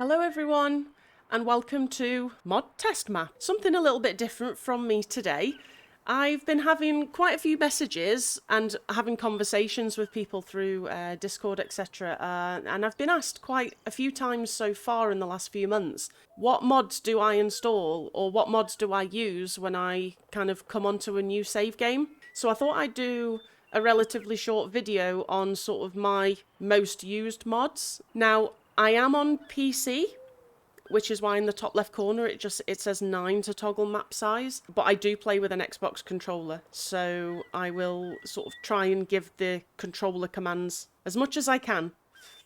Hello everyone and welcome to Mod Test Map. Something a little bit different from me today. I've been having quite a few messages and having conversations with people through Discord, etc. And I've been asked quite a few times so far in the last few months, what mods do I install or what mods do I use when I kind of come onto a new save game? So I thought I'd do a relatively short video on sort of my most used mods. Now, I am on PC, which is why in the top left corner it says 9 to toggle map size, but I do play with an Xbox controller, so I will sort of try and give the controller commands as much as I can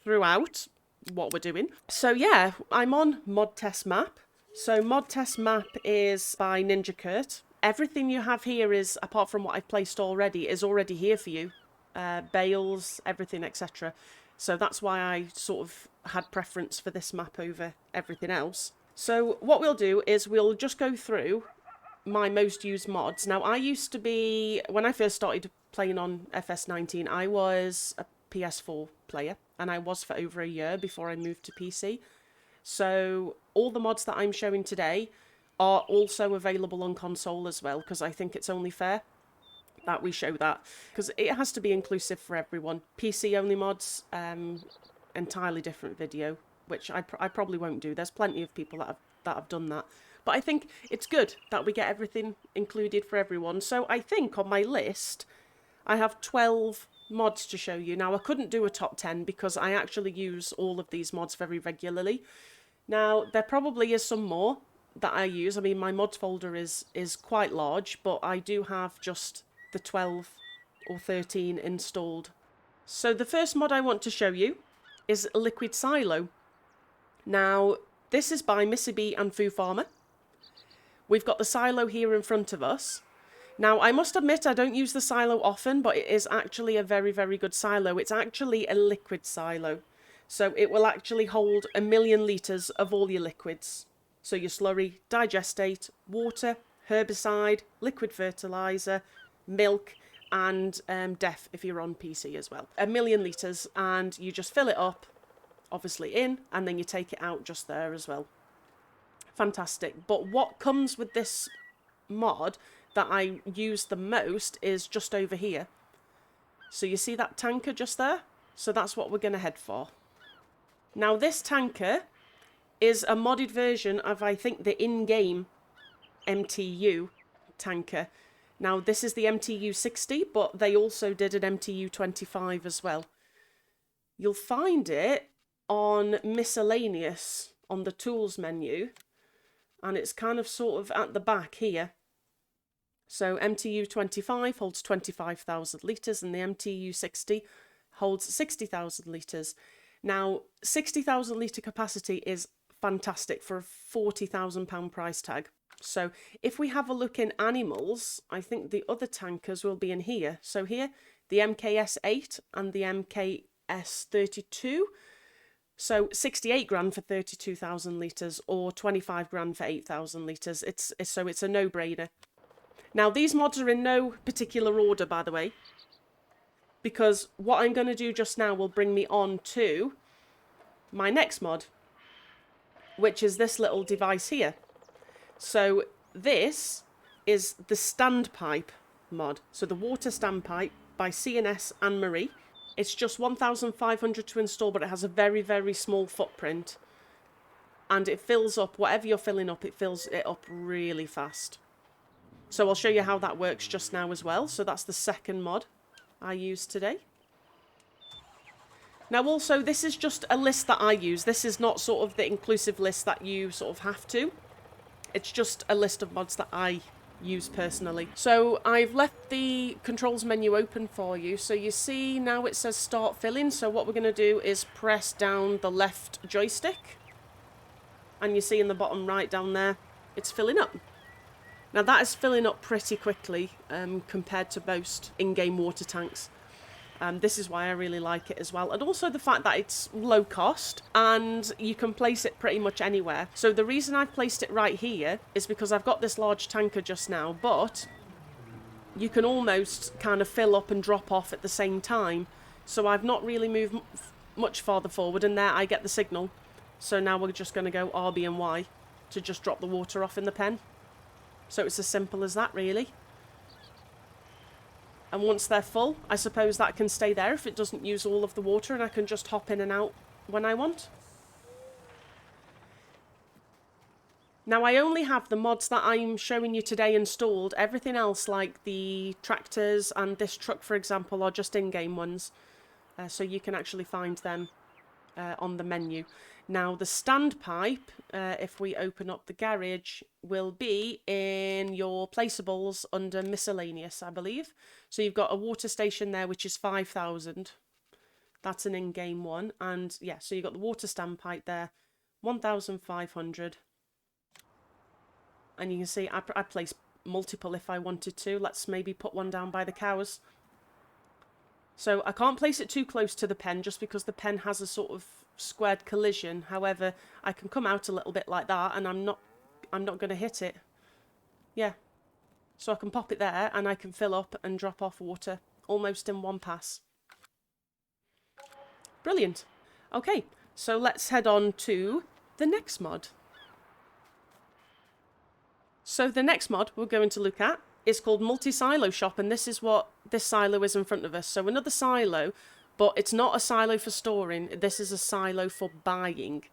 throughout what we're doing. So yeah, I'm on Mod Test Map. So Mod Test Map is by Ninja Kurt. Everything you have here is, apart from what I've placed already, is already here for you. Bales, everything, etc. So that's why I sort of had preference for this map over everything else. So what we'll do is we'll just go through my most used mods. Now, I used to be, when I first started playing on FS19, I was a PS4 player, and I was for over a year before I moved to PC. So all the mods that I'm showing today are also available on console as well, because I think it's only fair that we show that, because it has to be inclusive for everyone. PC only mods, entirely different video, which I probably won't do. There's plenty of people that have done that, but I think it's good that we get everything included for everyone. So I think on my list I have 12 mods to show you. Now, I couldn't do a top 10 because I actually use all of these mods very regularly. Now, there probably is some more that I use. I mean, my mods folder is quite large, but I do have just the 12 or 13 installed. So the first mod I want to show you is Liquid Silo. Now, this is by Missyb and Foo Farmer. We've got the silo here in front of us. Now, I must admit I don't use the silo often, but it is actually a very good silo. It's actually a liquid silo. So it will actually hold 1 million litres of all your liquids. So your slurry, digestate, water, herbicide, liquid fertiliser, milk, and DEF if you're on PC as well. 1 million litres, and you just fill it up, obviously in, and then you take it out just there as well. Fantastic. But what comes with this mod that I use the most is just over here. So you see that tanker just there? So that's what we're going to head for. Now, this tanker is a modded version of, I think, the in-game MTU tanker. Now, this is the MTU 60, but they also did an MTU 25 as well. You'll find it on miscellaneous on the tools menu, and it's kind of sort of at the back here. So MTU 25 holds 25,000 litres and the MTU 60 holds 60,000 litres. Now, 60,000 litre capacity is fantastic for a £40,000 price tag. So if we have a look in animals, I think the other tankers will be in here. So here, the MKS 8 and the MKS 32. So 68 grand for 32,000 litres or 25 grand for 8,000 litres. So it's a no-brainer. Now, these mods are in no particular order, by the way, because what I'm going to do just now will bring me on to my next mod, which is this little device here. So this is the Standpipe mod. So the water standpipe by CNS and Marie. It's just 1,500 to install, but it has a very small footprint. And it fills up, whatever you're filling up, it fills it up really fast. So I'll show you how that works just now as well. So that's the second mod I used today. Now also, this is just a list that I use. This is not sort of the inclusive list that you sort of have to. It's just a list of mods that I use personally. So I've left the controls menu open for you. So you see now it says start filling. So what we're going to do is press down the left joystick. And you see in the bottom right down there, it's filling up. Now that is filling up pretty quickly compared to most in-game water tanks. This is why I really like it as well. And also the fact that it's low cost and you can place it pretty much anywhere. So the reason I've placed it right here is because I've got this large tanker just now, but you can almost kind of fill up and drop off at the same time. So I've not really moved much farther forward, and there I get the signal. So now we're just going to go RB and Y to just drop the water off in the pen. So it's as simple as that, really. And once they're full, I suppose that can stay there if it doesn't use all of the water, and I can just hop in and out when I want. Now, I only have the mods that I'm showing you today installed. Everything else, like the tractors and this truck, for example, are just in-game ones. So you can actually find them on the menu. Now, the standpipe, if we open up the garage, will be in your placeables under miscellaneous, I believe. So you've got a water station there, which is 5,000. That's an in-game one. And yeah, so you've got the water standpipe there, 1,500. And you can see I place multiple if I wanted to. Let's maybe put one down by the cows. So I can't place it too close to the pen just because the pen has a sort of squared collision. However, I can come out a little bit like that and I'm not going to hit it. Yeah. So I can pop it there and I can fill up and drop off water almost in one pass. Brilliant. Okay, so let's head on to the next mod. So the next mod we're going to look at is called Multi-Silo Shop, and this is what this silo is in front of us. So another silo, but it's not a silo for storing. This is a silo for buying.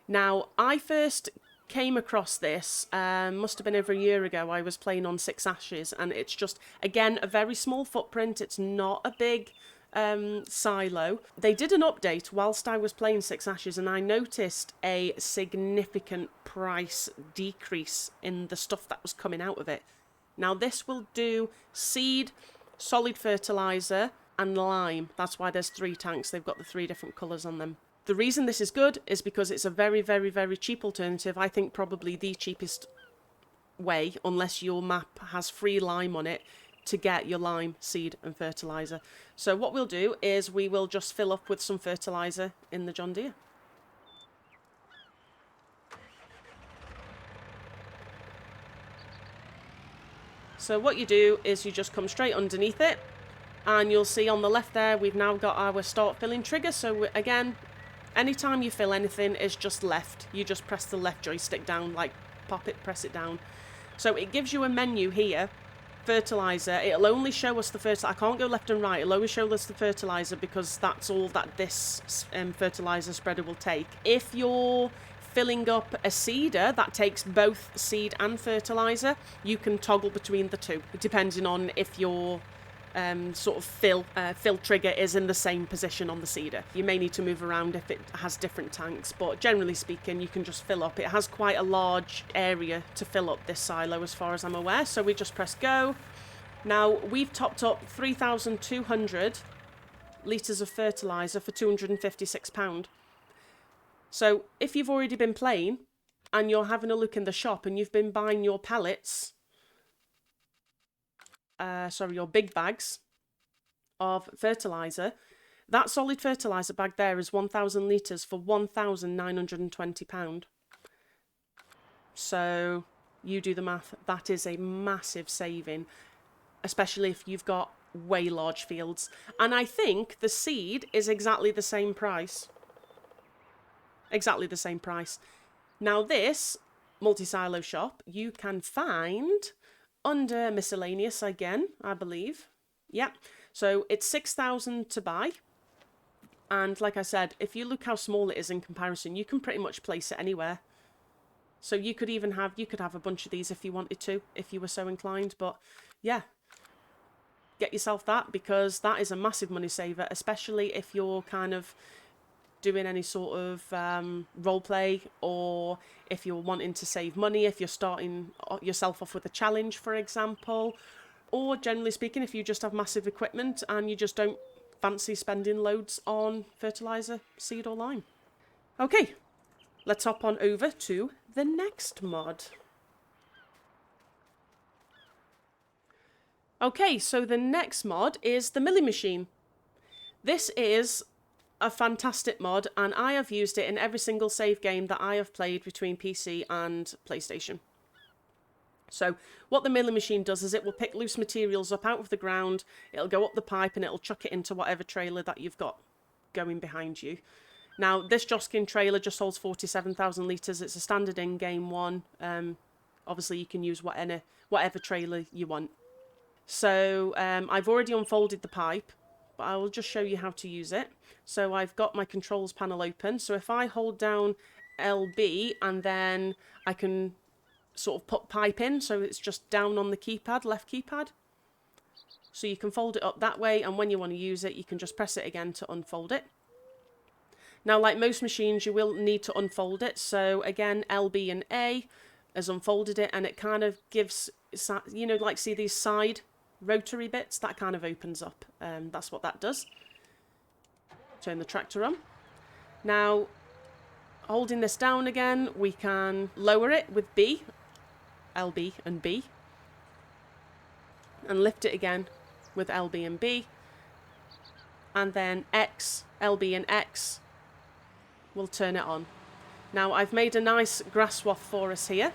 Now, I first came across this, must have been over a year ago. I was playing on 6 Ashes, and it's just, again, a very small footprint. It's not a big silo. They did an update whilst I was playing 6 Ashes, and I noticed a significant price decrease in the stuff that was coming out of it. Now, this will do seed, solid fertilizer, and lime. That's why there's 3 tanks. They've got the 3 different colours on them. The reason this is good is because it's a very, very, very cheap alternative. I think probably the cheapest way, unless your map has free lime on it, to get your lime, seed and fertilizer. So what we'll do is we will just fill up with some fertilizer in the John Deere. So what you do is you just come straight underneath it, and you'll see on the left there we've now got our start filling trigger. So again, anytime you fill anything, it's just left. You just press the left joystick down, like pop it, press it down. So it gives you a menu here. Fertilizer, it'll only show us the fertilizer. I can't go left and right. It'll only show us the fertilizer because that's all that this fertilizer spreader will take. If you're filling up a Cedar that takes both seed and fertilizer, you can toggle between the two, depending on if your sort of fill trigger is in the same position on the Cedar. You may need to move around if it has different tanks, but generally speaking, you can just fill up. It has quite a large area to fill up this silo as far as I'm aware, so we just press go. Now, we've topped up 3,200 litres of fertiliser for £256. So if you've already been playing and you're having a look in the shop and you've been buying your pallets, your big bags of fertiliser, that solid fertiliser bag there is 1,000 litres for £1,920. So you do the math, that is a massive saving, especially if you've got way large fields. And I think the seed is exactly the same price. Exactly the same price. Now this multi-silo shop you can find under miscellaneous again, I believe. Yeah, so it's 6,000 to buy. And like I said, if you look how small it is in comparison, you can pretty much place it anywhere. So you could even have, a bunch of these if you wanted to, if you were so inclined. But yeah, get yourself that, because that is a massive money saver, especially if you're kind of doing any sort of role play, or if you're wanting to save money, if you're starting yourself off with a challenge, for example, or generally speaking, if you just have massive equipment and you just don't fancy spending loads on fertilizer, seed or lime. Okay, let's hop on over to the next mod. Okay, so the next mod is the milling machine. This is a fantastic mod, and I have used it in every single save game that I have played between PC and PlayStation. So what the milling machine does is it will pick loose materials up out of the ground, it'll go up the pipe and it'll chuck it into whatever trailer that you've got going behind you. Now, this Joskin trailer just holds 47,000 litres. It's a standard in-game one. Obviously, you can use whatever trailer you want. So, I've already unfolded the pipe, but I will just show you how to use it. So, I've got my controls panel open. So, if I hold down LB and then I can sort of put pipe in, so it's just down on the keypad, left keypad. So you can fold it up that way, and when you want to use it, you can just press it again to unfold it. Now, like most machines, you will need to unfold it. So again, LB and A has unfolded it, and it kind of gives, you know, like see these side rotary bits? That kind of opens up. That's what that does. Turn the tractor on. Now, holding this down again, we can lower it with B, LB and B, and lift it again with LB and B, and then X, LB and X will turn it on. Now, I've made a nice grass swath for us here.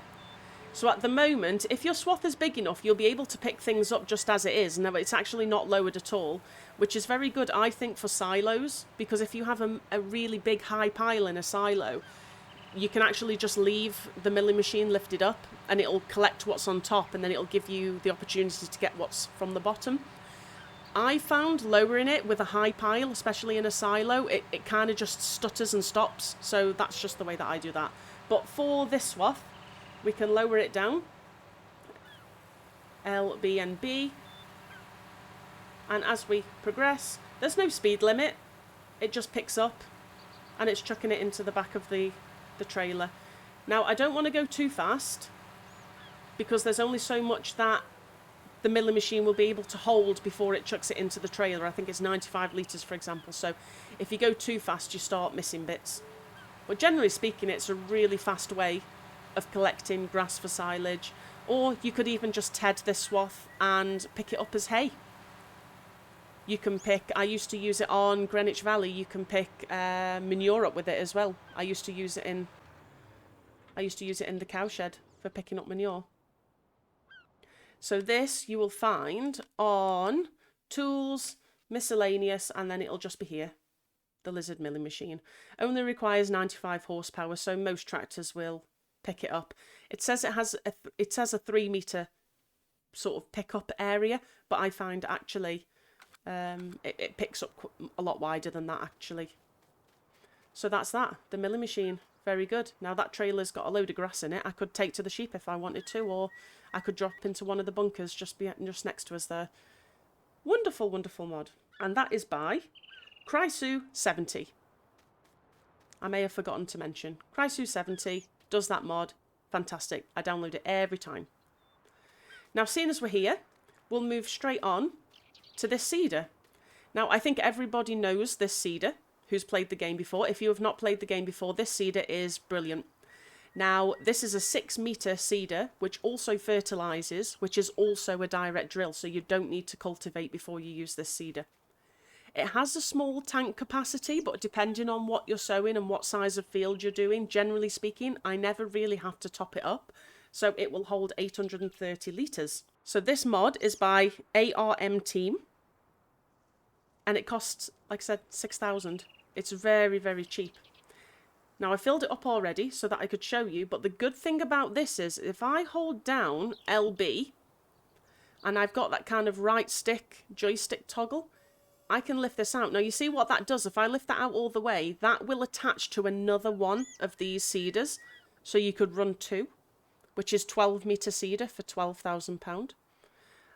So at the moment, if your swath is big enough, you'll be able to pick things up just as it is. Now, it's actually not lowered at all, which is very good, I think, for silos, because if you have a really big high pile in a silo, you can actually just leave the milling machine lifted up and it'll collect what's on top, and then it'll give you the opportunity to get what's from the bottom. I found lowering it with a high pile, especially in a silo, it kind of just stutters and stops. So that's just the way that I do that. But for this swath, we can lower it down. L, B and B. And as we progress, there's no speed limit. It just picks up and it's chucking it into the back of the trailer. Now, I don't want to go too fast because there's only so much that the milling machine will be able to hold before it chucks it into the trailer. I think it's 95 litres, for example. So if you go too fast, you start missing bits. But generally speaking, it's a really fast way of collecting grass for silage. Or you could even just ted this swath and pick it up as hay. You can pick, I used to use it on Greenwich Valley, you can pick manure up with it as well. I used to use it in the cow shed for picking up manure. So this you will find on tools, miscellaneous, and then it'll just be here. The Lizard milling machine. Only requires 95 horsepower, so most tractors will pick it up. It says it has a 3 metre sort of pickup area, but I find actually it picks up a lot wider than that actually. So that's that, the milling machine. Very good. Now that trailer's got a load of grass in it. I could take to the sheep if I wanted to, or I could drop into one of the bunkers just next to us there. Wonderful, wonderful mod. And that is by Crysu70. I may have forgotten to mention. Crysu70 does that mod. Fantastic. I download it every time. Now, seeing as we're here, we'll move straight on to this Cedar. Now, I think everybody knows this Cedar who's played the game before. If you have not played the game before, this Cedar is brilliant. Now, this is a 6 metre Cedar, which also fertilises, which is also a direct drill, so you don't need to cultivate before you use this Cedar. It has a small tank capacity, but depending on what you're sowing and what size of field you're doing, generally speaking, I never really have to top it up. So it will hold 830 litres. So this mod is by ARM Team. And it costs, like I said, 6,000. It's very, very cheap. Now, I filled it up already so that I could show you. But the good thing about this is if I hold down LB and I've got that kind of right stick joystick toggle, I can lift this out. Now, you see what that does? If I lift that out all the way, that will attach to another one of these Cedars. So you could run 2, which is 12 metre Cedar for £12,000.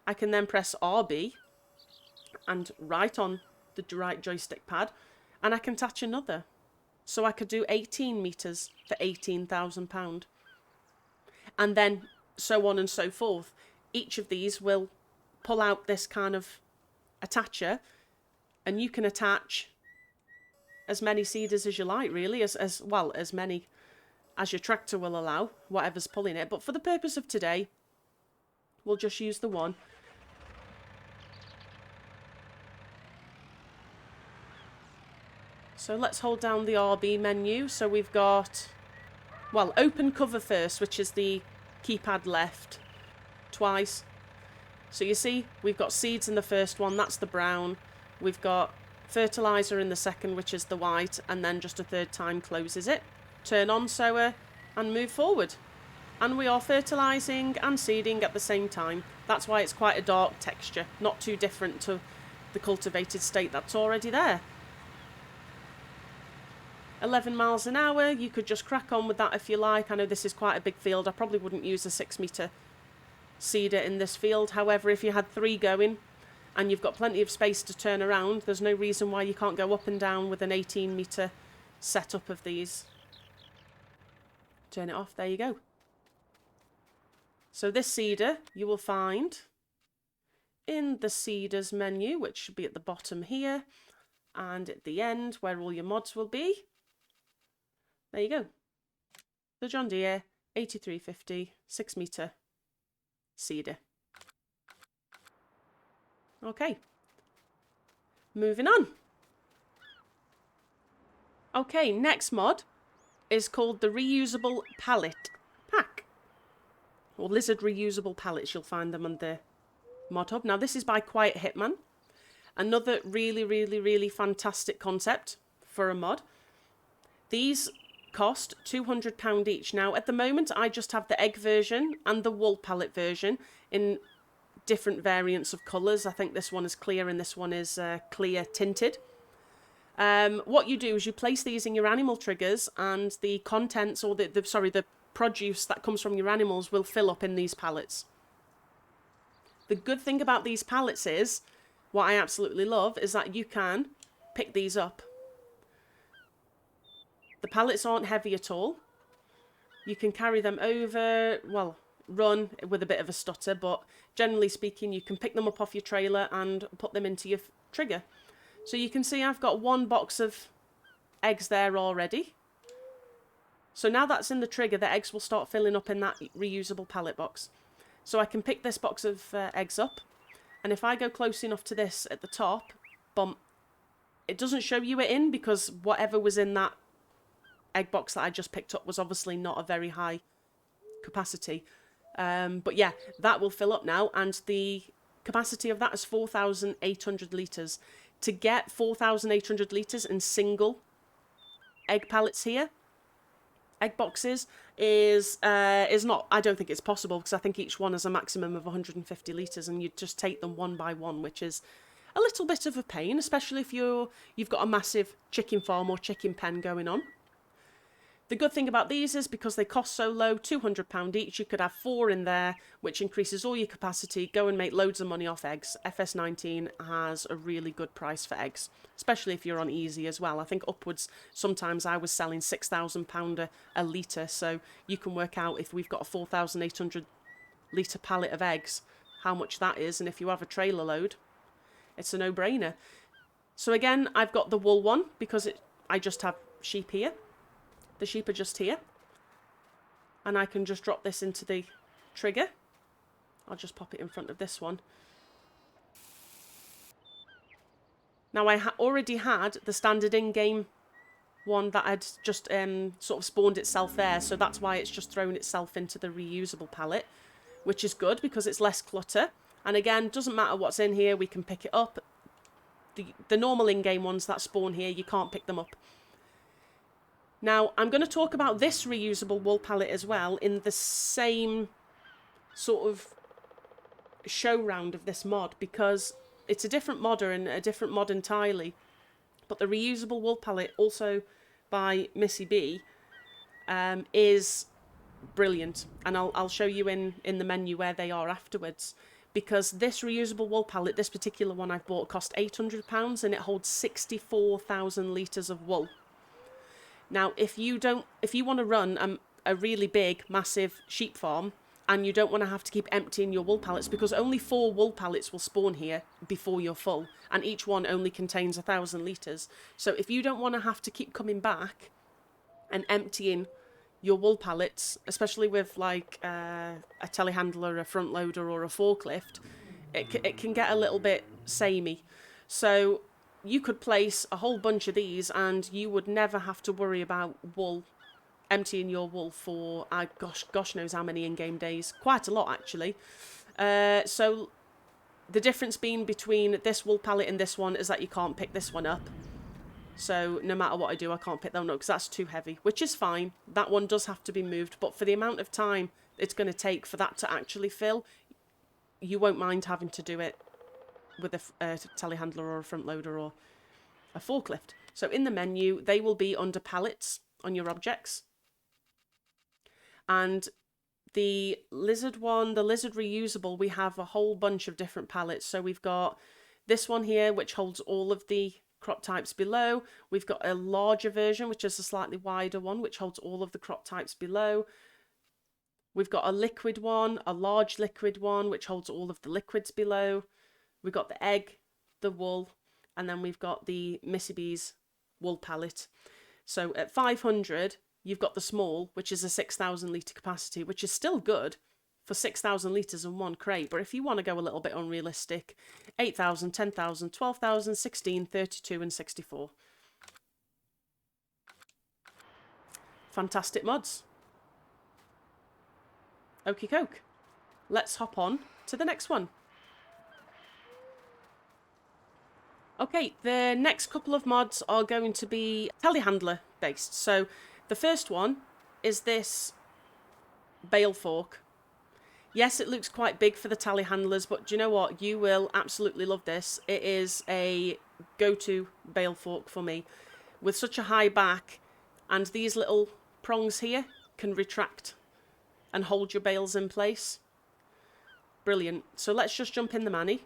I can then press RB and right on the right joystick pad, and I can attach another. So I could do 18 metres for £18,000. And then so on and so forth. Each of these will pull out this kind of attacher, and you can attach as many Cedars as you like, really, as well, as many as your tractor will allow, whatever's pulling it. But for the purpose of today, we'll just use the one. So let's hold down the RB menu. So we've got, well, open cover first, which is the keypad left, twice. So you see, we've got seeds in the first one, that's the brown. We've got fertiliser in the second, which is the white, and then just a third time closes it. Turn on sower and move forward. And we are fertilising and seeding at the same time. That's why it's quite a dark texture, not too different to the cultivated state that's already there. 11 miles an hour, you could just crack on with that if you like. I know this is quite a big field. I probably wouldn't use a 6-metre seeder in this field. However, if you had 3 going and you've got plenty of space to turn around, there's no reason why you can't go up and down with an 18-metre setup of these. Turn it off, there you go. So this seeder you will find in the seeders menu, which should be at the bottom here, and at the end where all your mods will be. There you go. The John Deere 8350 6-metre seeder. Okay. Moving on. Okay, next mod is called the Reusable Pallet Pack. Or Lizard Reusable Pallets, you'll find them on the mod hub. Now this is by Quiethitman. Another really fantastic concept for a mod. These cost £200 each. Now at the moment I just have the egg version and the wool pallet version in different variants of colours. I think this one is clear and this one is clear tinted. What you do is you place these in your animal triggers, and the contents, or the produce that comes from your animals will fill up in these pallets. The good thing about these pallets is, what I absolutely love, is that you can pick these up. The pallets aren't heavy at all. You can carry them over, well, run with a bit of a stutter, but generally speaking you can pick them up off your trailer and put them into your trigger. So you can see I've got 1 box of eggs there already. So now that's in the trigger, the eggs will start filling up in that reusable pallet box. So I can pick this box of eggs up, and if I go close enough to this at the top, bump, it doesn't show you it in because whatever was in that egg box that I just picked up was obviously not a very high capacity. But yeah, that will fill up now, and the capacity of that is 4,800 litres. To get 4,800 litres in single egg pallets here, egg boxes, is not, I don't think it's possible, because I think each one has a maximum of 150 litres, and you just take them one by one, which is a little bit of a pain, especially if you've got a massive chicken farm or chicken pen going on. The good thing about these is because they cost so low, £200 each, you could have 4 in there, which increases all your capacity, go and make loads of money off eggs. FS19 has a really good price for eggs, especially if you're on easy as well. I think upwards, sometimes I was selling £6,000 a litre, so you can work out if we've got a 4,800 litre pallet of eggs, how much that is, and if you have a trailer load, it's a no-brainer. So again, I've got the wool one because I just have sheep here. The sheep are just here, and I can just drop this into the trigger. I'll just pop it in front of this one. Now I already had the standard in-game one that had just sort of spawned itself there, so that's why it's just thrown itself into the reusable pallet, which is good because it's less clutter. And again, doesn't matter what's in here, we can pick it up. The normal in-game ones that spawn here, you can't pick them up. Now, I'm going to talk about this reusable wool pallet as well in the same sort of show round of this mod, because it's a different modder and a different mod entirely. But the reusable wool pallet, also by Missyb, is brilliant. And I'll show you in the menu where they are afterwards. Because this reusable wool pallet, this particular one I've bought, cost £800 and it holds 64,000 litres of wool. Now, if you want to run a really big, massive sheep farm, and you don't want to have to keep emptying your wool pallets, because only 4 wool pallets will spawn here before you're full, and each one only contains 1,000 litres. So if you don't want to have to keep coming back and emptying your wool pallets, especially with like a telehandler, a front loader or a forklift, it can get a little bit samey. So you could place a whole bunch of these and you would never have to worry about wool, emptying your wool for, gosh knows how many in-game days. Quite a lot, actually. So The difference being between this wool pallet and this one is that you can't pick this one up. So no matter what I do, I can't pick that one up because that's too heavy, which is fine. That one does have to be moved, but for the amount of time it's going to take for that to actually fill, you won't mind having to do it with a telehandler or a front loader or a forklift. So in the menu, they will be under pallets on your objects. And the lizard one, the lizard reusable, we have a whole bunch of different pallets. So we've got this one here, which holds all of the crop types below. We've got a larger version, which is a slightly wider one, which holds all of the crop types below. We've got a liquid one, a large liquid one, which holds all of the liquids below. We've got the egg, the wool, and then we've got the Missyb's wool pallet. So at 500, you've got the small, which is a 6,000 litre capacity, which is still good for 6,000 litres in one crate. But if you want to go a little bit unrealistic, 8,000, 10,000, 12,000, 16, 32 and 64. Fantastic mods. Okie doke. Let's hop on to the next one. Okay, the next couple of mods are going to be telehandler based. So the first one is this Bale Fork. Yes, it looks quite big for the telehandlers, but do you know what? You will absolutely love this. It is a go-to Bale Fork for me. With such a high back, and these little prongs here can retract and hold your bales in place. Brilliant. So let's just jump in the Manny.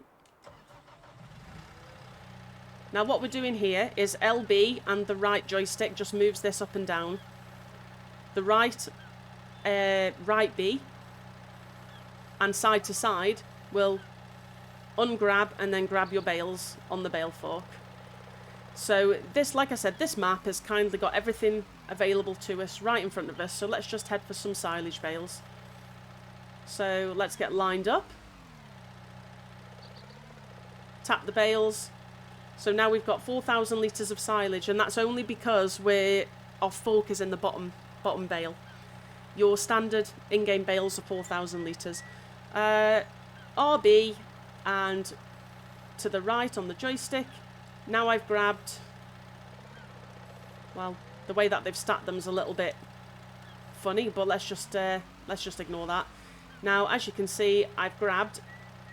Now what we're doing here is LB and the right joystick just moves this up and down. The right B and side to side will ungrab and then grab your bales on the Bale Fork. So this, like I said, this map has kindly got everything available to us right in front of us. So let's just head for some silage bales. So let's get lined up. Tap the bales. So now we've got 4,000 litres of silage, and that's only because our fork is in the bottom bale. Your standard in-game bales are 4,000 litres. RB and to the right on the joystick. Now I've grabbed, well, the way that they've stacked them is a little bit funny, but let's just ignore that. Now, as you can see, I've grabbed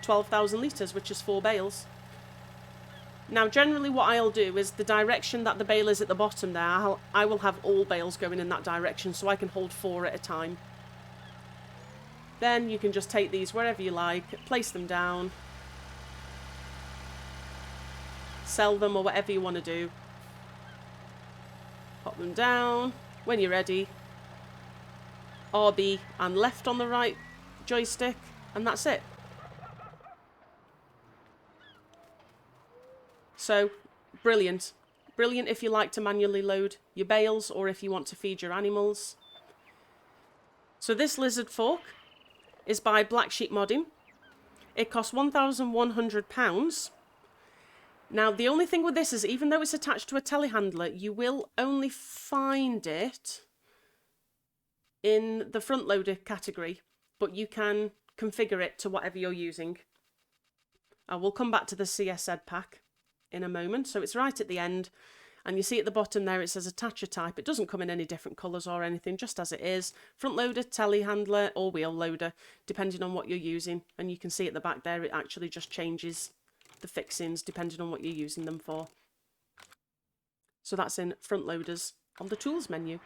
12,000 litres, which is 4 bales. Now, generally what I'll do is the direction that the bale is at the bottom there, I will have all bales going in that direction so I can hold 4 at a time. Then you can just take these wherever you like, place them down, sell them or whatever you want to do. Pop them down. When you're ready, RB and left on the right joystick, and that's it. So, brilliant. Brilliant if you like to manually load your bales or if you want to feed your animals. So this lizard fork is by Black Sheep Modding. It costs £1,100. Now, the only thing with this is even though it's attached to a telehandler, you will only find it in the front loader category, but you can configure it to whatever you're using. I will come back to the CSZ pack in a moment. So it's right at the end, and you see at the bottom there it says attacher type. It doesn't come in any different colours or anything, just as it is. Front loader, telehandler or wheel loader, depending on what you're using. And you can see at the back there it actually just changes the fixings depending on what you're using them for. So that's in front loaders on the tools menu.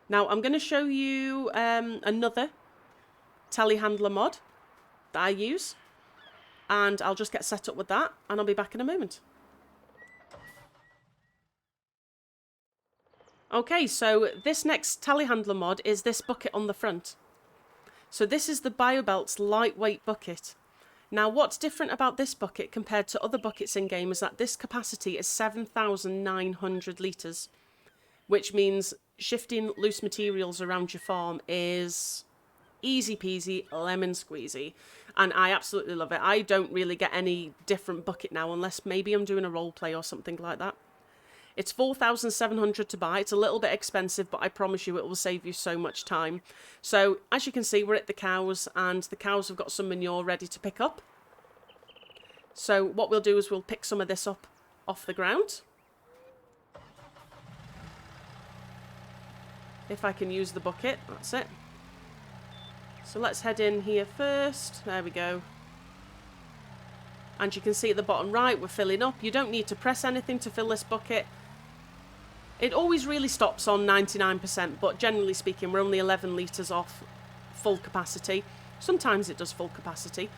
Now I'm going to show you another telehandler mod that I use, and I'll just get set up with that and I'll be back in a moment. Okay, so this next telehandler mod is this bucket on the front. So this is the Biobeltz lightweight bucket. Now what's different about this bucket compared to other buckets in game is that this capacity is 7,900 litres, which means shifting loose materials around your farm is easy peasy, lemon squeezy, and I absolutely love it. I don't really get any different bucket now unless maybe I'm doing a role play or something like that. It's 4,700 to buy. It's a little bit expensive, but I promise you it will save you so much time. So as you can see, we're at the cows, and the cows have got some manure ready to pick up. So what we'll do is we'll pick some of this up off the ground. If I can use the bucket, that's it. So let's head in here first. There we go. And you can see at the bottom right, we're filling up. You don't need to press anything to fill this bucket. It always really stops on 99%, but generally speaking, we're only 11 litres off full capacity. Sometimes it does full capacity.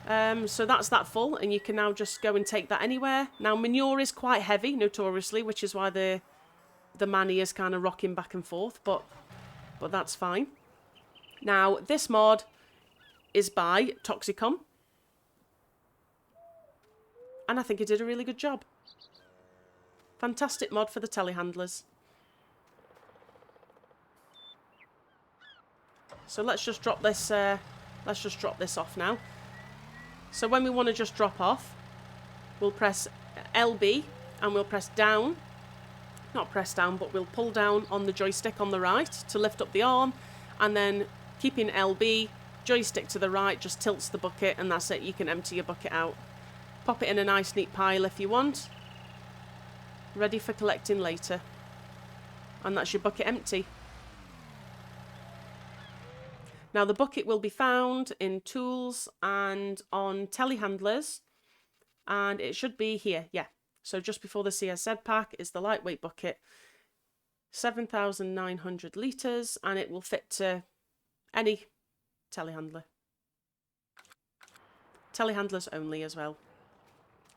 So that's that full, and you can now just go and take that anywhere. Now, manure is quite heavy, notoriously, which is why the Manny is kind of rocking back and forth, but that's fine. Now, this mod is by Toxicom, and I think it did a really good job. Fantastic mod for the telehandlers. So let's just drop this. Let's just drop this off now. So when we want to just drop off, we'll press LB and we'll press down. Not press down, but we'll pull down on the joystick on the right to lift up the arm, and then keeping LB, joystick to the right just tilts the bucket, and that's it. You can empty your bucket out. Pop it in a nice neat pile if you want. Ready for collecting later. And that's your bucket empty. Now the bucket will be found in tools and on telehandlers, and it should be here, yeah. So just before the CSZ pack is the lightweight bucket, 7,900 litres, and it will fit to any telehandler. Telehandlers only as well.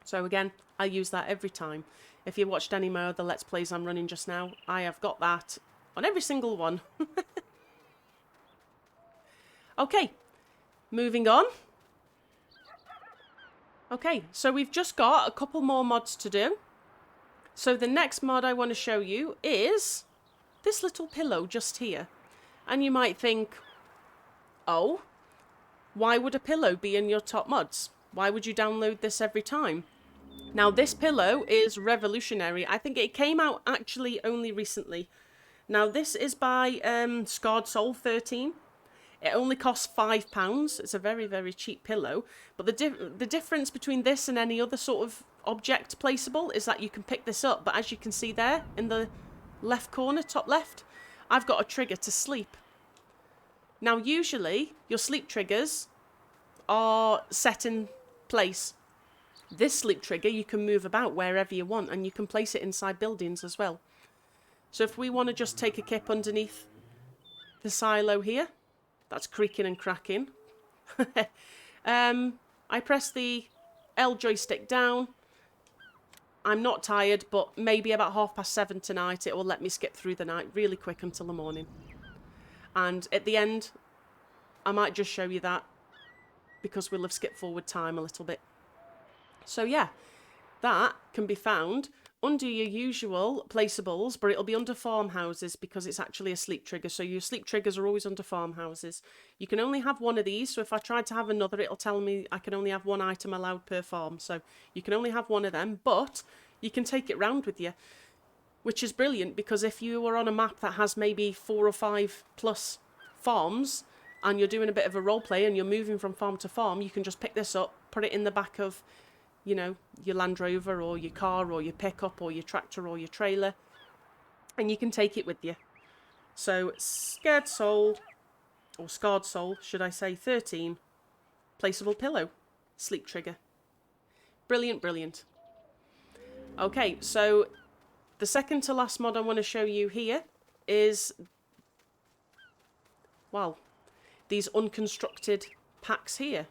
So again, I use that every time. If you watched any of my other Let's Plays I'm running just now, I have got that on every single one. Okay, moving on. Okay, so we've just got a couple more mods to do. So the next mod I want to show you is this little pillow just here. And you might think, oh, why would a pillow be in your top mods? Why would you download this every time? Now this pillow is revolutionary. I think it came out actually only recently. Now this is by Scarred Soul 13. It only costs £5. It's a very, very cheap pillow. But the difference between this and any other sort of object placeable is that you can pick this up. But as you can see there in the left corner, top left, I've got a trigger to sleep. Now usually your sleep triggers are set in place. This sleep trigger you can move about wherever you want, and you can place it inside buildings as well. So if we want to just take a kip underneath the silo here, that's creaking and cracking. I press the L joystick down. I'm not tired, but maybe about 7:30 tonight it will let me skip through the night really quick until the morning. And at the end, I might just show you that because we'll have skipped forward time a little bit. So yeah, that can be found under your usual placeables, but it'll be under farmhouses because it's actually a sleep trigger. So your sleep triggers are always under farmhouses. You can only have one of these. So if I tried to have another, it'll tell me I can only have one item allowed per farm. So you can only have one of them, but you can take it round with you, which is brilliant because if you are on a map that has maybe 4 or 5 plus farms and you're doing a bit of a role play and you're moving from farm to farm, you can just pick this up, put it in the back of, you know, your Land Rover or your car or your pickup or your tractor or your trailer, and you can take it with you. So Scarred Soul, should I say, 13, placeable pillow, sleep trigger. Brilliant, brilliant. Okay, so the second to last mod I want to show you here is, well, these unconstructed packs here.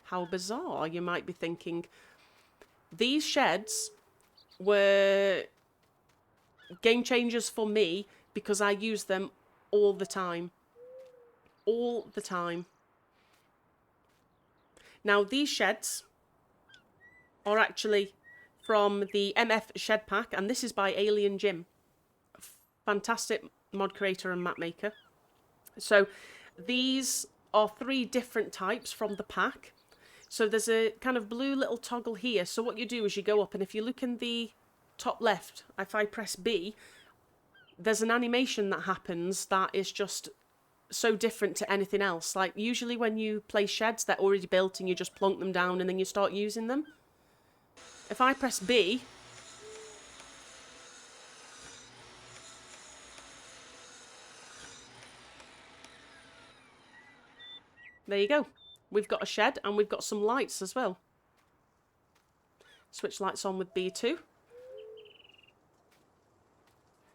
How bizarre, you might be thinking. These sheds were game changers for me because I use them all the time. All the time. Now, these sheds are actually from the MF Shed Pack, and this is by Alien Jim. Fantastic mod creator and map maker. So, these are 3 different types from the pack. So there's a kind of blue little toggle here. So what you do is you go up, and if you look in the top left, if I press B, there's an animation that happens that is just so different to anything else. Like, usually when you place sheds, they're already built and you just plonk them down and then you start using them. If I press B, there you go. We've got a shed and we've got some lights as well. Switch lights on with B2.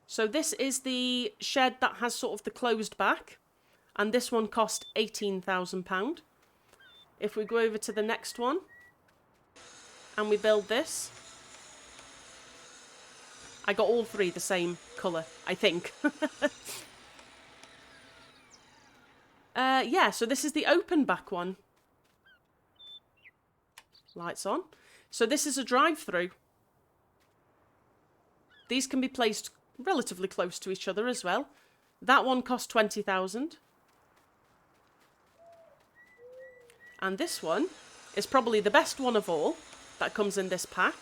So this is the shed that has sort of the closed back, and this one cost £18,000. If we go over to the next one and we build this, I got all three the same colour, I think. Yeah, so this is the open back one. Lights on. So this is a drive-through. These can be placed relatively close to each other as well. That one cost 20,000. And this one is probably the best one of all that comes in this pack.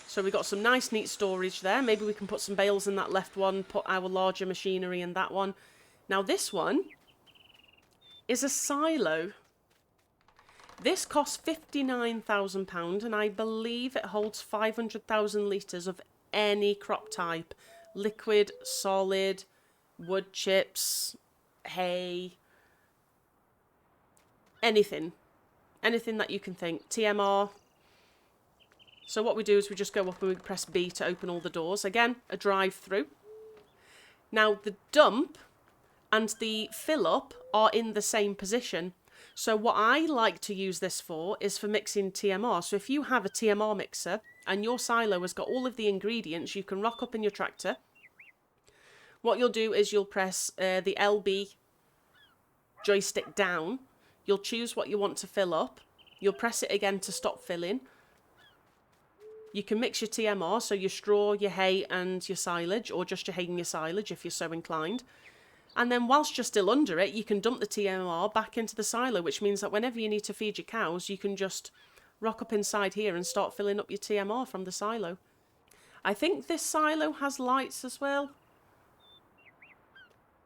So we got some nice neat storage there. Maybe we can put some bales in that left one, put our larger machinery in that one. Now this one is a silo. This costs £59,000 and I believe it holds 500,000 litres of any crop type. Liquid, solid, wood chips, hay, anything. Anything that you can think. TMR. So what we do is we just go up and we press B to open all the doors. Again, a drive-through. Now the dump and the fill-up are in the same position. So what I like to use this for is for mixing TMR. So if you have a TMR mixer and your silo has got all of the ingredients, you can rock up in your tractor. What you'll do is you'll press the LB joystick down. You'll choose what you want to fill up. You'll press it again to stop filling. You can mix your TMR, so your straw, your hay and your silage, or just your hay and your silage if you're so inclined. And then whilst you're still under it, you can dump the TMR back into the silo, which means that whenever you need to feed your cows, you can just rock up inside here and start filling up your TMR from the silo. I think this silo has lights as well.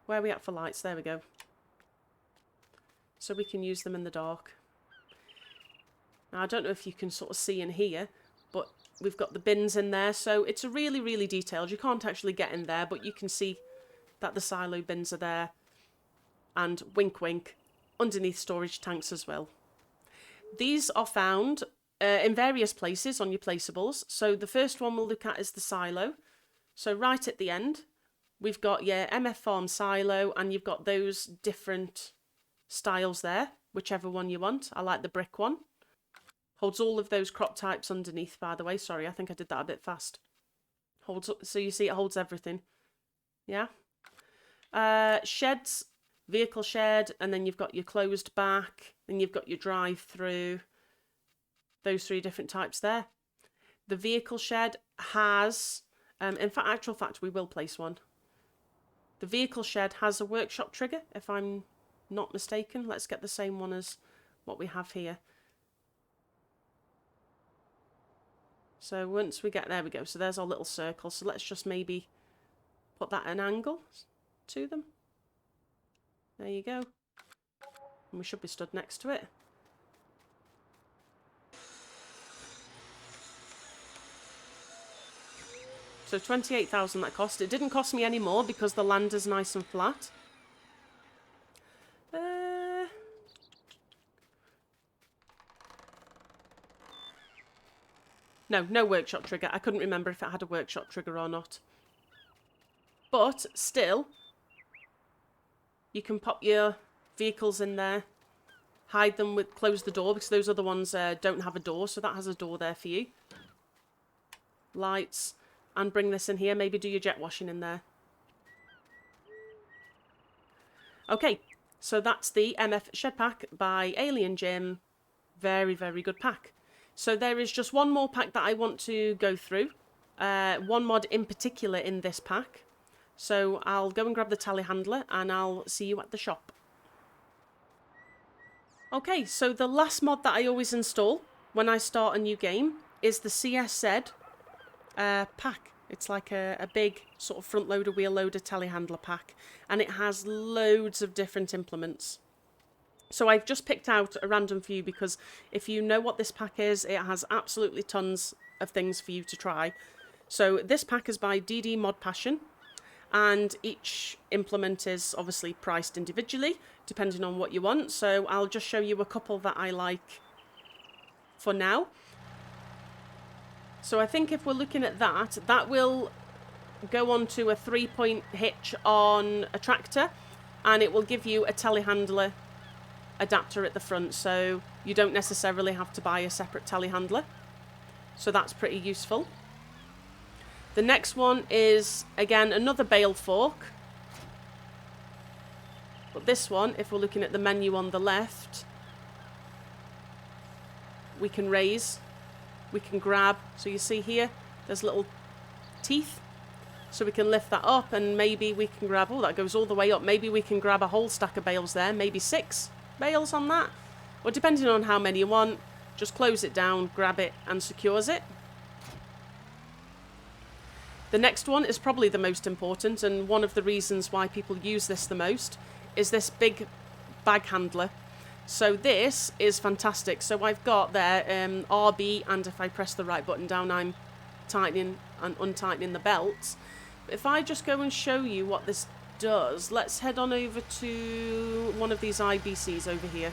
Where are we at for lights? There we go. So we can use them in the dark. Now, I don't know if you can sort of see in here, but we've got the bins in there. So it's really, really detailed. You can't actually get in there, but you can see that the silo bins are there. And wink, wink, underneath storage tanks as well. These are found in various places on your placeables. So the first one we'll look at is the silo. So right at the end, we've got your MF Farm silo, and you've got those different styles there, whichever one you want. I like the brick one. Holds all of those crop types underneath, by the way. Sorry, I think I did that a bit fast. Holds, so you see it holds everything. Yeah. Sheds, vehicle shed, and then you've got your closed back, then you've got your drive-through. Those three different types there. The vehicle shed has, in fact, actual fact, we will place one. The vehicle shed has a workshop trigger, if I'm not mistaken. Let's get the same one as what we have here. So once we get, there we go. So there's our little circle. So let's just maybe put that at an angle to them. There you go. And we should be stood next to it. So 28,000 that cost. It didn't cost me any more because the land is nice and flat. No workshop trigger. I couldn't remember if it had a workshop trigger or not. But still, you can pop your vehicles in there, hide them with, close the door, because those other ones don't have a door, so that has a door there for you. Lights, and bring this in here, maybe do your jet washing in there. Okay, so that's the MF Shed Pack by Alien Jim. Very, very good pack. So there is just one more pack that I want to go through. One mod in particular in this pack. So I'll go and grab the telehandler and I'll see you at the shop. Okay, so the last mod that I always install when I start a new game is the CSZ pack. It's like a big sort of front loader, wheel loader telehandler pack, and it has loads of different implements. So I've just picked out a random few because if you know what this pack is, it has absolutely tons of things for you to try. So this pack is by DD Mod Passion, and each implement is obviously priced individually depending on what you want. So I'll just show you a couple that I like for now. So I think if we're looking at that, that will go onto a 3-point hitch on a tractor, and it will give you a telehandler adapter at the front, so you don't necessarily have to buy a separate telehandler. So that's pretty useful. The next one is, again, another Bale Fork. But this one, if we're looking at the menu on the left, we can raise, we can grab. So you see here, there's little teeth. So we can lift that up, and maybe we can grab, oh, that goes all the way up. Maybe we can grab a whole stack of bales there, maybe 6 bales on that. Or depending on how many you want, just close it down, grab it, and secures it. The next one is probably the most important, and one of the reasons why people use this the most is this big bag handler. So this is fantastic. So I've got there RB, and if I press the right button down, I'm tightening and untightening the belts. But if I just go and show you what this does, let's head on over to one of these IBCs over here.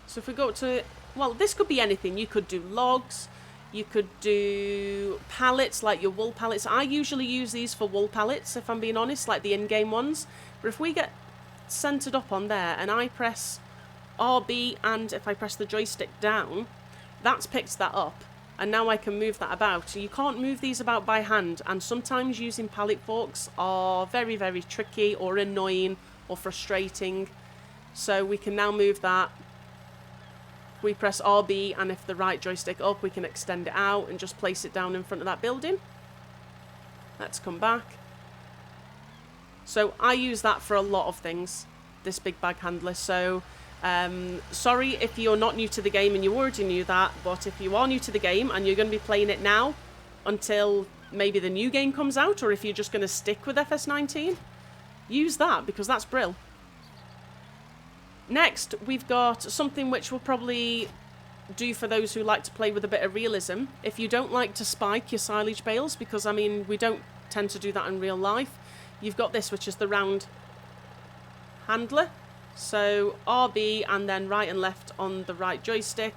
So if we go to, well, this could be anything. You could do logs, you could do pallets, like your wool pallets. I usually use these for wool pallets, if I'm being honest, like the in-game ones. But if we get centered up on there and I press RB, and if I press the joystick down, that's picked that up. And now I can move that about. So you can't move these about by hand, and sometimes using pallet forks are very, very tricky or annoying or frustrating. So we can now move that. We press RB, and if the right joystick up, we can extend it out and just place it down in front of that building. Let's come back. So I use that for a lot of things, this big bag handler. So sorry if you're not new to the game and you already knew that, but if you are new to the game and you're going to be playing it now until maybe the new game comes out, or if you're just going to stick with FS19, use that because that's brill. Next, we've got something which will probably do for those who like to play with a bit of realism. If you don't like to spike your silage bales, because I mean we don't tend to do that in real life, you've got this, which is the round handler. So RB and then right and left on the right joystick,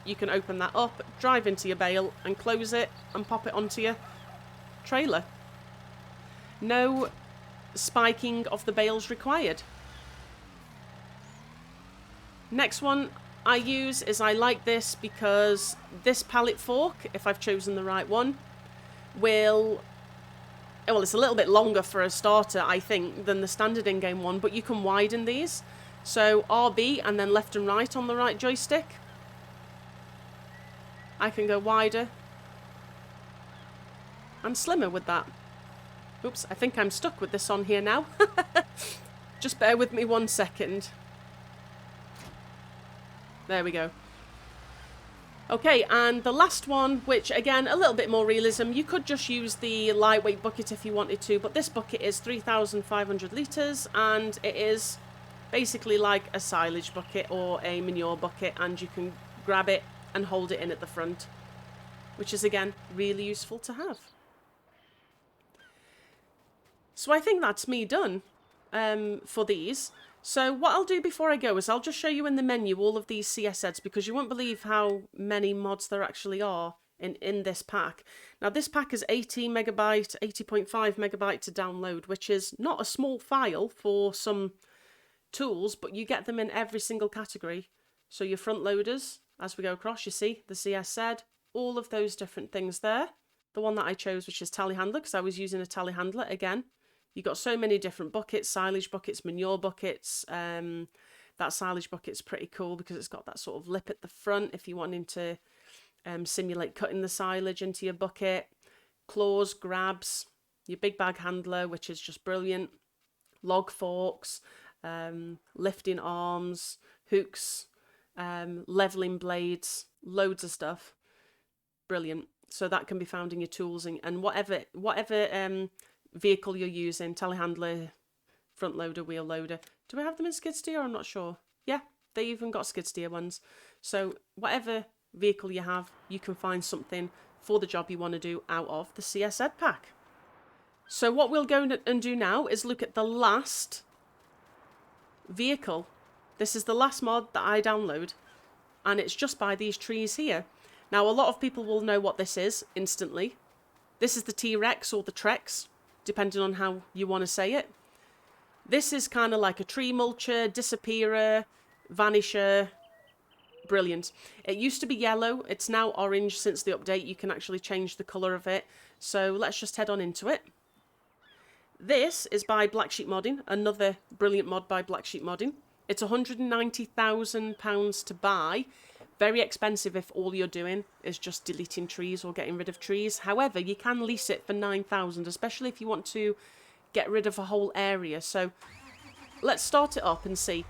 you can open that up, drive into your bale and close it and pop it onto your trailer. No spiking of the bales required. Next one I use is, I like this because this pallet fork, if I've chosen the right one, will, well, it's a little bit longer for a starter, I think, than the standard in-game one, but you can widen these. So RB and then left and right on the right joystick. I can go wider and slimmer with that. Oops, I think I'm stuck with this on here now. Just bear with me 1 second. There we go. Okay, and the last one, which again, a little bit more realism. You could just use the lightweight bucket if you wanted to, but this bucket is 3,500 litres, and it is basically like a silage bucket or a manure bucket, and you can grab it and hold it in at the front, which is again really useful to have. So I think that's me done for these. So what I'll do before I go is I'll just show you in the menu all of these CSZs, because you won't believe how many mods there actually are in this pack. Now this pack is 80.5 megabyte to download, which is not a small file for some tools, but you get them in every single category. So your front loaders, as we go across, you see the CSZ, all of those different things there. The one that I chose, which is telehandler, because I was using a telehandler again. You've got so many different buckets, silage buckets, manure buckets. That silage bucket's pretty cool because it's got that sort of lip at the front if you're wanting to simulate cutting the silage into your bucket. Claws, grabs, your big bag handler, which is just brilliant. Log forks, lifting arms, hooks, leveling blades, loads of stuff. Brilliant. So that can be found in your tools and whatever vehicle you're using, telehandler, front loader, wheel loader. Do I have them in skid steer? I'm not sure. Yeah, they even got skid steer ones. So whatever vehicle you have, you can find something for the job you want to do out of the CSZ pack. So what we'll go and do now is look at the last vehicle. This is the last mod that I download, and it's just by these trees here. Now, a lot of people will know what this is instantly. This is the T-Rex or the Trex, depending on how you want to say it. This is kind of like a tree mulcher, disappearer, vanisher. Brilliant. It used to be yellow. It's now orange since the update. You can actually change the colour of it. So let's just head on into it. This is by Black Sheep Modding, another brilliant mod by Black Sheep Modding. It's £190,000 to buy. Very expensive if all you're doing is just deleting trees or getting rid of trees. However, you can lease it for £9,000, especially if you want to get rid of a whole area. So let's start it up and see.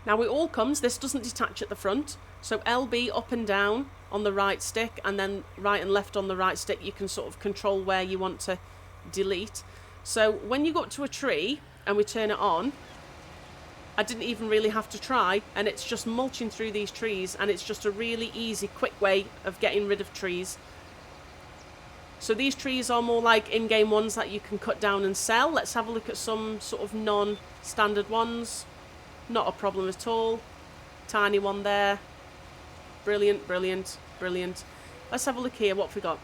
Now it all comes, this doesn't detach at the front. So LB up and down on the right stick, and then right and left on the right stick. You can sort of control where you want to delete. So when you go up to a tree and we turn it on, I didn't even really have to try, and it's just mulching through these trees, and it's just a really easy, quick way of getting rid of trees. So these trees are more like in-game ones that you can cut down and sell. Let's have a look at some sort of non-standard ones. Not a problem at all. Tiny one there. Brilliant, brilliant, brilliant. Let's have a look here. What have we got?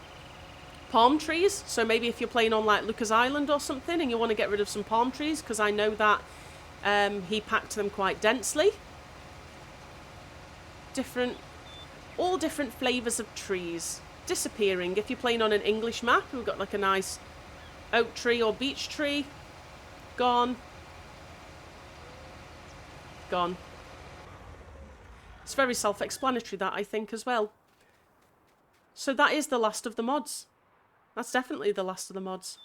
Palm trees. So maybe if you're playing on like Lucas Island or something and you want to get rid of some palm trees, because I know that he packed them quite densely. All different flavours of trees. Disappearing. If you're playing on an English map, we've got like a nice oak tree or beech tree. Gone. Gone. It's very self-explanatory, that, I think, as well. So that is the last of the mods. That's definitely the last of the mods.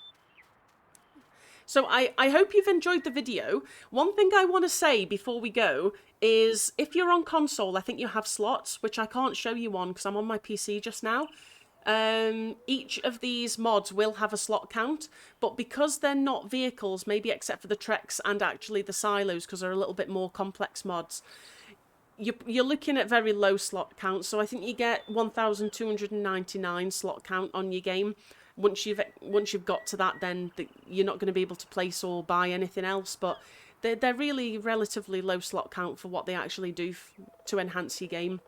So I hope you've enjoyed the video. One thing I want to say before we go is if you're on console, I think you have slots, which I can't show you on because I'm on my PC just now. Each of these mods will have a slot count, but because they're not vehicles, maybe except for the Trex and actually the silos, because they're a little bit more complex mods, you're looking at very low slot counts. So I think you get 1,299 slot count on your game. Once you've got to that, then you're not going to be able to place or buy anything else. But they're really relatively low slot count for what they actually do to enhance your game.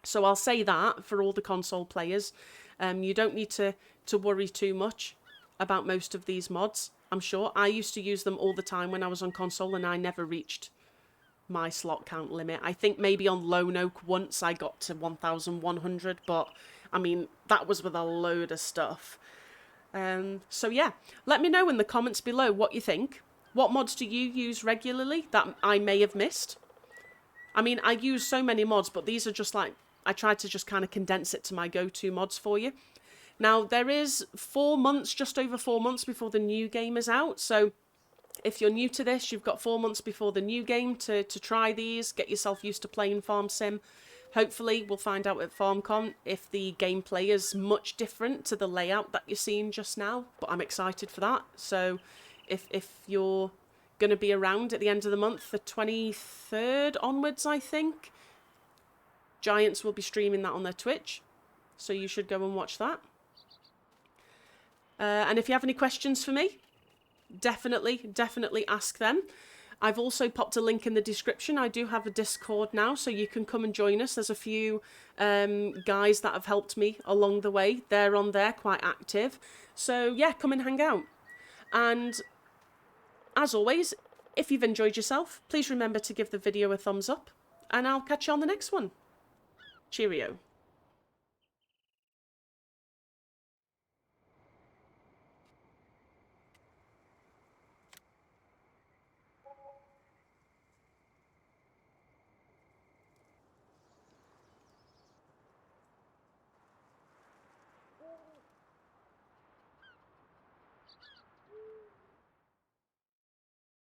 So I'll say that for all the console players. You don't need to worry too much about most of these mods, I'm sure. I used to use them all the time when I was on console, and I never reached my slot count limit. I think maybe on Lone Oak once I got to 1,100, but I mean, that was with a load of stuff. So yeah, let me know in the comments below what you think. What mods do you use regularly that I may have missed? I mean, I use so many mods, but these are just like, I tried to just kind of condense it to my go-to mods for you. Now, there is 4 months, just over 4 months before the new game is out. So if you're new to this, you've got 4 months before the new game to try these, get yourself used to playing Farm Sim. Hopefully, we'll find out at FarmCon if the gameplay is much different to the layout that you're seeing just now. But I'm excited for that. So if you're going to be around at the end of the month, the 23rd onwards, I think, Giants will be streaming that on their Twitch. So you should go and watch that. And if you have any questions for me, definitely ask them. I've also popped a link in the description. I do have a Discord now, so you can come and join us. There's a few guys that have helped me along the way. They're on there, quite active. So yeah, come and hang out. And as always, if you've enjoyed yourself, please remember to give the video a thumbs up. And I'll catch you on the next one. Cheerio.